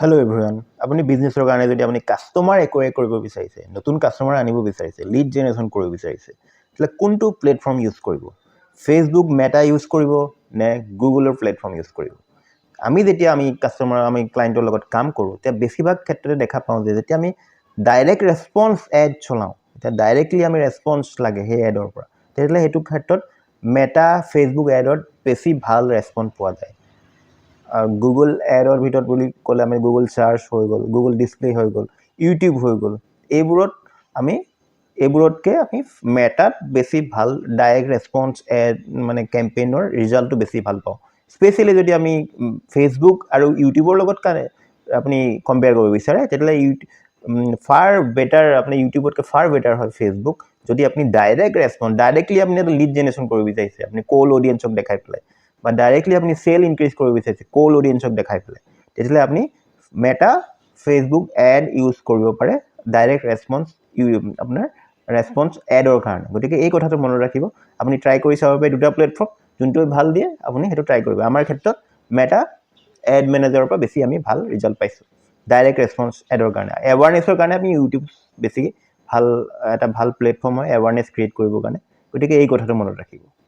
Hello' everyone, আপুনি বিজনেছৰ কাৰণে যদি আপুনি কাষ্টমাৰ একুৱায়াৰ কৰিব বিচাৰিছে, নতুন কাষ্টমাৰ আনিব বিচাৰিছে, লিড জেনেৰেশ্যন কৰিব বিচাৰিছে, তেতিয়াহ'লে কোনটো প্লেটফৰ্ম ইউজ কৰিব? ফেচবুক মেটা ইউজ কৰিব নে গুগলৰ প্লেটফৰ্ম ইউজ কৰিব? আমি ক্লায়েণ্টৰ লগত কাম কৰোঁ, তেতিয়া বেছিভাগ ক্ষেত্ৰতে দেখা পাওঁ যে যেতিয়া আমি ডাইৰেক্ট ৰেছপন্স এড চলাওঁ, এতিয়া ডাইৰেক্টলি আমি ৰেছপন্স লাগে সেই এডৰ পৰা, তেতিয়াহ'লে সেইটো ক্ষেত্ৰত মেটা ফেচবুক এডত বেছি ভাল ৰেছপন্স পোৱা যায়। গুগল এডৰ ভিতৰত বুলি ক'লে আমি গুগল চাৰ্চ হৈ গ'ল, গুগল ডিছপ্লে হৈ গ'ল, ইউটিউব হৈ গ'ল, এইবোৰতকৈ আমি মেটাত বেছি ভাল ডাইৰেক্ট ৰেছপন্স এড কেম্পেইনৰ ৰিজাল্টটো বেছি ভাল পাওঁ। স্পেচিয়েলি যদি আমি ফেচবুক আৰু ইউটিউবৰ লগত আপুনি কম্পেয়াৰ কৰিব বিচাৰে, তেতিয়াহ'লে ফাৰ বেটাৰ, আপুনি ইউটিউবতকৈ ফাৰ বেটাৰ হয় ফেচবুক। যদি আপুনি ডাইৰেক্টলি আপুনি এটা লিড জেনেৰেশ্যন কৰিব বিচাৰিছে, আপুনি ক'ল অডিয়েঞ্চক দেখাই পেলাই, বা ডাইৰেক্টলি আপুনি চেল ইনক্ৰিজ কৰিব বিচাৰিছে ক'ল অডিয়েঞ্চক দেখাই পেলাই, তেতিয়াহ'লে আপুনি মেটা ফেচবুক এড ইউজ কৰিব পাৰে ডাইৰেক্ট আপোনাৰ ৰেছপন্স এডৰ কাৰণে। গতিকে এই কথাটো মনত ৰাখিব, আপুনি ট্ৰাই কৰি চাব পাৰে দুটা প্লেটফৰ্ম, যোনটোৱে ভাল দিয়ে আপুনি সেইটো ট্ৰাই কৰিব। আমাৰ ক্ষেত্ৰত মেটা এড মেনেজাৰৰ পৰা বেছি আমি ভাল ৰিজাল্ট পাইছোঁ ডাইৰেক্ট ৰেছপন্স এডৰ কাৰণে। এৱাৰনেছৰ কাৰণে আপুনি ইউটিউব বেছি এটা ভাল প্লেটফৰ্ম হয় এৱাৰনেছ ক্ৰিয়েট কৰিবৰ কাৰণে। গতিকে এই কথাটো মনত ৰাখিব।